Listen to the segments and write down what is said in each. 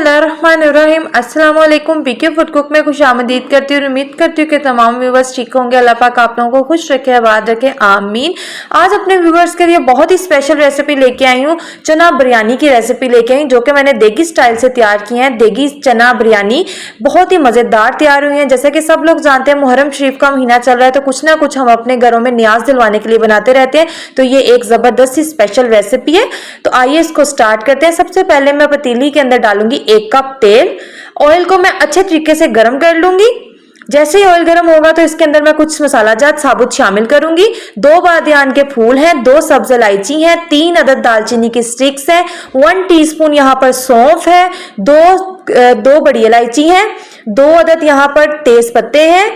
बिस्मिल्लाहिर्रहमानिर्रहीम। अस्सलाम वालेकुम। पीके फूड कुक में खुश आमदीद करती हूँ। उम्मीद करती हूँ कि तमाम व्यूवर्स ठीक होंगे। अल्लाह पाक आप लोगों को खुश रखे, आबाद रखे, आमीन। आज अपने व्यूवर्स के लिए बहुत ही स्पेशल रेसिपी लेके आई हूँ। चना बिरयानी की रेसिपी लेके आई, जो कि मैंने देगी स्टाइल से तैयार की है। देगी चना बिरयानी बहुत ही मजेदार तैयार हुई है। जैसे कि सब लोग जानते हैं मुहर्रम शरीफ का महीना चल रहा है, तो कुछ ना कुछ हम अपने घरों में न्याज दिलवाने के लिए बनाते रहते हैं। तो ये एक जबरदस्त सी स्पेशल रेसिपी है। तो आइए इसको स्टार्ट करते हैं। सबसे पहले मैं पतीली के अंदर डालूंगी 1 कप तेल। ऑयल को मैं अच्छे तरीके से गर्म कर लूंगी। जैसे ही ऑयल गर्म होगा तो इसके अंदर मैं कुछ मसाला जात साबुत शामिल करूंगी। 2 बादियान के फूल हैं, 2 सब्ज इलायची हैं, 3 अदद दालचीनी की स्टिक्स हैं, 1 टीस्पून यहाँ पर सौंफ है, 2 बड़ी इलायची हैं, 2 अदद यहाँ पर तेज पत्ते हैं,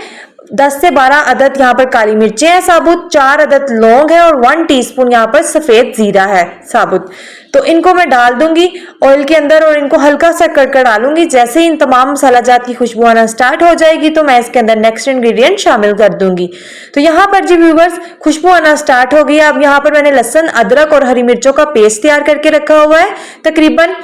10 से 12 अदद यहाँ पर काली मिर्चें हैं साबुत, 4 अदद लौंग है और 1 टीस्पून यहाँ पर सफेद जीरा है साबुत। तो इनको मैं डाल दूंगी ऑयल के अंदर और इनको हल्का सा कर डालूंगी। जैसे ही इन तमाम मसाला जात की खुशबू आना स्टार्ट हो जाएगी तो मैं इसके अंदर नेक्स्ट इंग्रेडिएंट शामिल कर दूंगी। तो यहाँ पर जी व्यूवर्स खुशबू आना स्टार्ट हो गई। अब यहाँ पर मैंने लहसुन, अदरक और हरी मिर्चों का पेस्ट तैयार करके रखा हुआ है। तकरीबन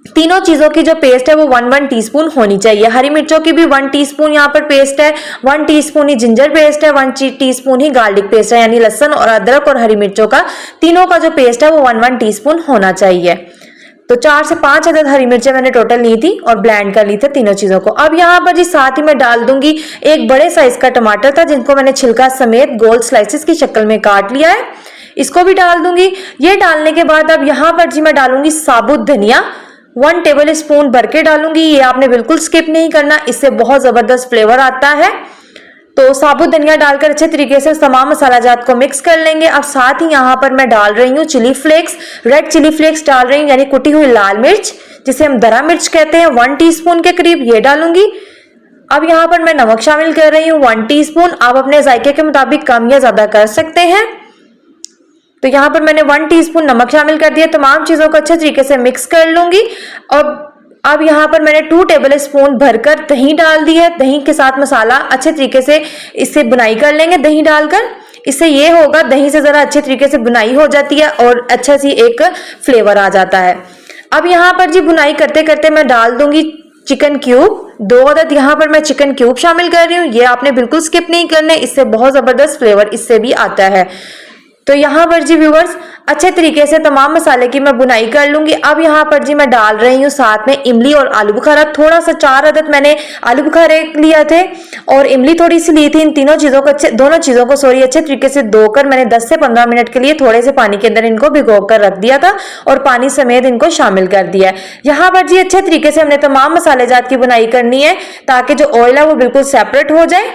तीनों चीजों की जो पेस्ट है वो 1 टीस्पून होनी चाहिए। हरी मिर्चों की भी 1 टीस्पून यहाँ पर पेस्ट है, 1 टीस्पून ही जिंजर पेस्ट है, 1 टीस्पून ही गार्लिक पेस्ट है। यानी लहसुन और अदरक और हरी मिर्चों का तीनों का जो पेस्ट है वो 1 टीस्पून होना चाहिए। तो 4 से 5 अदद हरी मिर्चें मैंने टोटल ली थी और ब्लेंड कर ली थी तीनों चीजों को। अब यहाँ पर जी साथ ही मैं डाल दूंगी एक बड़े साइज का टमाटर था, जिनको मैंने छिलका समेत गोल स्लाइसिस की शक्ल में काट लिया है। इसको भी डाल दूंगी। ये डालने के बाद अब यहाँ पर जी मैं डालूंगी साबुत धनिया, 1 टेबल स्पून भर के डालूंगी। ये आपने बिल्कुल स्किप नहीं करना, इससे बहुत जबरदस्त फ्लेवर आता है। तो साबुत धनिया डालकर अच्छे तरीके से तमाम मसाला जात को मिक्स कर लेंगे। अब साथ ही यहाँ पर मैं डाल रही हूँ chilli flakes, red chilli flakes डाल रही हूँ, यानी कुटी हुई लाल मिर्च जिसे हम दरा मिर्च कहते हैं, 1 टीस्पून के करीब ये डालूंगी। अब यहाँ पर मैं नमक शामिल कर रही हूँ 1 टीस्पून। आप अपने जायके के मुताबिक कम या ज्यादा कर सकते हैं। तो यहाँ पर मैंने 1 टीस्पून नमक शामिल कर दिया। तमाम चीजों को अच्छे तरीके से मिक्स कर लूंगी। और अब यहाँ पर मैंने 2 टेबल स्पून भरकर दही डाल दी है। दही के साथ मसाला अच्छे तरीके से इससे बुनाई कर लेंगे दही डालकर। इससे ये होगा दही से जरा अच्छे तरीके से बुनाई हो जाती है और अच्छा सी एक फ्लेवर आ जाता है। अब यहाँ पर जी बुनाई करते करते मैं डाल दूंगी चिकन क्यूब, 2 अदद यहाँ पर मैं चिकन क्यूब शामिल कर रही हूँ। ये आपने बिल्कुल स्किप नहीं करना, इससे बहुत जबरदस्त फ्लेवर इससे भी आता है। तो यहाँ पर जी व्यूवर्स अच्छे तरीके से तमाम मसाले की मैं बुनाई कर लूंगी। अब यहाँ पर जी मैं डाल रही हूँ साथ में इमली और आलू बुखारा। थोड़ा सा 4 अदद मैंने आलू बुखारे लिया थे और इमली थोड़ी सी ली थी। इन दोनों चीजों को अच्छे तरीके से धोकर मैंने 10 से 15 मिनट के लिए थोड़े से पानी के अंदर इनको भिगो कर रख दिया था और पानी समेत इनको शामिल कर दिया है। यहाँ पर जी अच्छे तरीके से हमने तमाम मसाले जात की बुनाई करनी है ताकि जो ऑयल है वो बिल्कुल सेपरेट हो जाए।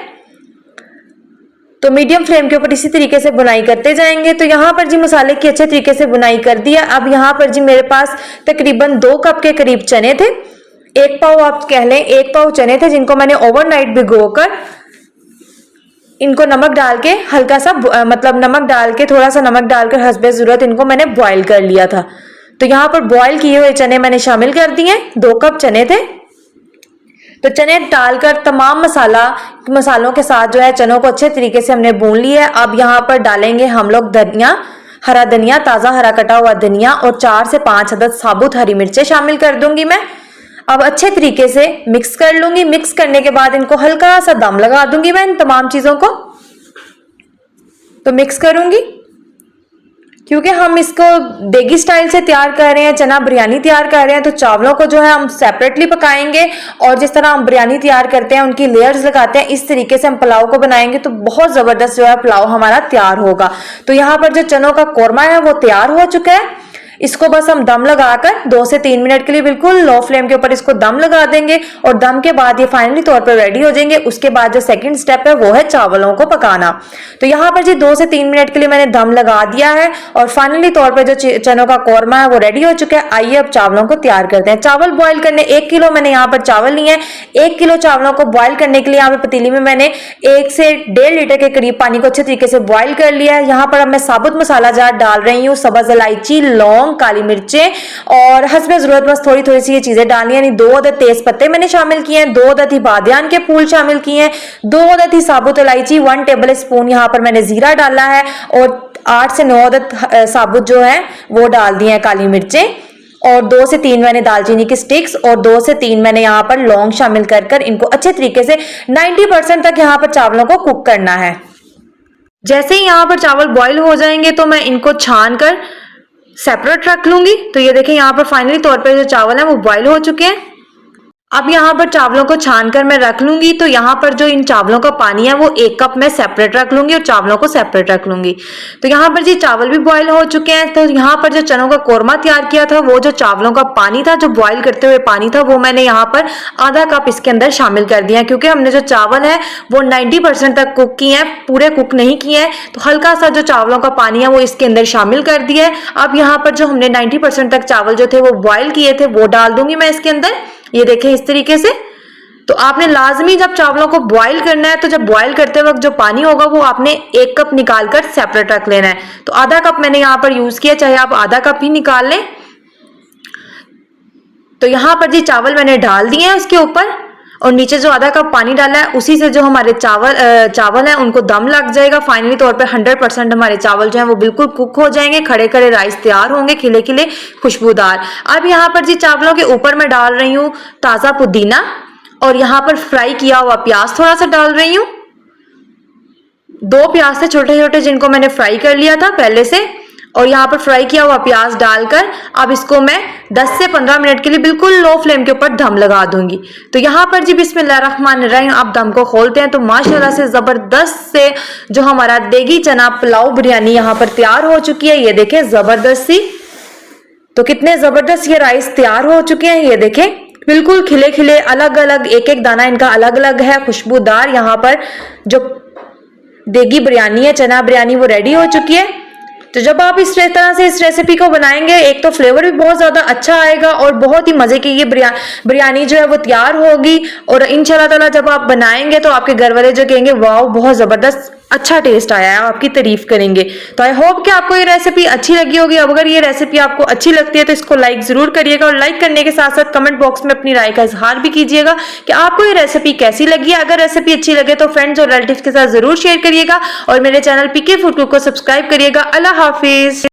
तो मीडियम फ्लेम के ऊपर इसी तरीके से बुनाई करते जाएंगे। तो यहाँ पर जी मसाले की अच्छे तरीके से बुनाई कर दिया। अब यहाँ पर जी मेरे पास तकरीबन 2 कप के करीब चने थे, 1 पाव आप कह लें, 1 पाव चने थे जिनको मैंने ओवरनाइट भिगोकर इनको नमक डाल के हल्का सा नमक डाल के थोड़ा सा नमक डालकर हस्बे जरूरत इनको मैंने बॉयल कर लिया था। तो यहाँ पर बॉयल किए हुए चने मैंने शामिल कर दिए। 2 कप चने थे। तो चने डालकर तमाम मसालों के साथ जो है चनों को अच्छे तरीके से हमने भून लिया है। अब यहाँ पर डालेंगे हम लोग धनिया, हरा धनिया, ताज़ा हरा कटा हुआ धनिया और 4 से 5 अदद साबुत हरी मिर्चें शामिल कर दूंगी मैं। अब अच्छे तरीके से मिक्स कर लूंगी। मिक्स करने के बाद इनको हल्का सा दम लगा दूंगी मैं इन तमाम चीज़ों को। तो मिक्स करूंगी क्योंकि हम इसको देगी स्टाइल से तैयार कर रहे हैं, चना बिरयानी तैयार कर रहे हैं, तो चावलों को जो है हम सेपरेटली पकाएंगे और जिस तरह हम बिरयानी तैयार करते हैं उनकी लेयर्स लगाते हैं, इस तरीके से हम पुलाव को बनाएंगे तो बहुत जबरदस्त जो है पुलाव हमारा तैयार होगा। तो यहाँ पर जो चनों का कोरमा है वो तैयार हो चुका है। इसको बस हम दम लगाकर 2 से 3 मिनट के लिए बिल्कुल लो फ्लेम के ऊपर इसको दम लगा देंगे और दम के बाद ये फाइनली तौर पर रेडी हो जाएंगे। उसके बाद जो सेकंड स्टेप है वो है चावलों को पकाना। तो यहाँ पर जी 2 से 3 मिनट के लिए मैंने दम लगा दिया है और फाइनली तौर पर जो चनों का कोरमा है वो रेडी हो चुका है। आइए अब चावलों को तैयार करते हैं। चावल बॉयल करने 1 किलो मैंने यहाँ पर चावल लिए हैं। 1 किलो चावलों को बॉयल करने के लिए यहाँ पे पतीली में मैंने 1 से 1.5 लीटर के करीब पानी को अच्छे तरीके से बॉयल कर लिया है। यहाँ पर अब मैं साबुत मसाला जार डाल रही हूँ, सब्ज इलायची, लौंग, काली मिर्चें और हस्बे जरूरत बस थोड़ी थोड़ी सी ये चीजें डालनी है। यानी 2 अदद तेज पत्ते मैंने शामिल किए हैं, 2 अदद ही बादियान के फूल शामिल किए हैं, 2 अदद ही साबुत इलायची, 1 टेबल स्पून यहाँ पर मैंने जीरा डाला है और 8 से 9 अदद साबुत जो है वो डाल दिए हैं काली मिर्चें। और 2 से 3 मैंने दालचीनी की स्टिक्स और 2 से 3 मैंने यहाँ पर लौंग शामिल कर कर इनको अच्छे तरीके से 90% तक यहाँ पर चावलों को कुक करना है। जैसे ही यहाँ पर चावल बॉईल हो जाएंगे तो मैं इनको छान कर सेपरेट रख लूंगी। तो ये देखें यहाँ पर फाइनली तौर पर जो चावल है वो बॉईल हो चुके हैं। अब यहाँ पर चावलों को छानकर मैं रख लूंगी। तो यहाँ पर जो इन चावलों का पानी है वो 1 कप मैं सेपरेट रख लूंगी और चावलों को सेपरेट रख लूंगी। तो यहाँ पर जी चावल भी बॉईल हो चुके हैं। तो यहाँ पर जो चनों का कोरमा तैयार किया था वो जो चावलों का पानी था, जो बॉईल करते हुए पानी था, वो मैंने यहाँ पर आधा कप इसके अंदर शामिल कर दिया, क्योंकि हमने जो चावल है वो 90% तक कुक किए हैं, पूरे कुक नहीं किए हैं। तो हल्का सा जो चावलों का पानी है वो इसके अंदर शामिल कर दिया है। अब यहाँ पर जो हमने 90% तक चावल जो थे वो बॉईल किए थे वो डाल दूंगी मैं इसके अंदर। ये देखें इस तरीके से। तो आपने लाजमी जब चावलों को बॉईल करना है तो जब बॉईल करते वक्त जो पानी होगा वो आपने 1 कप निकाल कर सेपरेट रख लेना है। तो आधा कप मैंने यहाँ पर यूज किया, चाहे आप आधा कप ही निकाल लें। तो यहाँ पर जी चावल मैंने डाल दिए हैं उसके ऊपर, और नीचे जो आधा कप पानी डाला है उसी से जो हमारे चावल है उनको दम लग जाएगा। फाइनली तौर पे 100% हमारे चावल जो है वो बिल्कुल कुक हो जाएंगे। खड़े खड़े राइस तैयार होंगे, खिले खिले खुशबूदार। अब यहाँ पर जी चावलों के ऊपर मैं डाल रही हूँ ताज़ा पुदीना, और यहाँ पर फ्राई किया हुआ प्याज थोड़ा सा डाल रही हूँ। 2 प्याज थे छोटे छोटे जिनको मैंने फ्राई कर लिया था पहले से, और यहाँ पर फ्राई किया हुआ प्याज डालकर अब इसको मैं 10 से 15 मिनट के लिए बिल्कुल लो फ्लेम के ऊपर दम लगा दूंगी। तो यहाँ पर जी बिस्मिल्लाहिर्रहमानिर्रहीम अब दम को खोलते हैं। तो माशाल्लाह से जबरदस्त से जो हमारा देगी चना पुलाव बिरयानी यहाँ पर तैयार हो चुकी है। ये देखें जबरदस्त सी, तो कितने जबरदस्त ये राइस तैयार हो चुके हैं। ये देखें बिल्कुल खिले खिले, अलग अलग, एक एक दाना इनका अलग अलग है, खुशबूदार। यहाँ पर जो देगी बिरयानी है, चना बिरयानी, वो रेडी हो चुकी है। तो जब आप इस तरह से इस रेसिपी को बनाएंगे, एक तो फ्लेवर भी बहुत ज्यादा अच्छा आएगा और बहुत ही मजे की ये बिरयानी जो है वो तैयार होगी। और इंशाल्लाह ताला जब आप बनाएंगे तो आपके घर वाले जो कहेंगे वाह बहुत जबरदस्त अच्छा टेस्ट आया है, आपकी तारीफ करेंगे। तो आई होप कि आपको ये रेसिपी अच्छी लगी होगी। अब अगर ये रेसिपी आपको अच्छी लगती है तो इसको लाइक जरूर करिएगा, और लाइक करने के साथ साथ कमेंट बॉक्स में अपनी राय का इजहार भी कीजिएगा कि आपको ये रेसिपी कैसी लगी है। अगर रेसिपी अच्छी लगे तो फ्रेंड्स और रिलेटिव्स के साथ जरूर शेयर करिएगा, और मेरे चैनल पीके फूड कुक को सब्सक्राइब करिएगा। अल्लाह हाफिज।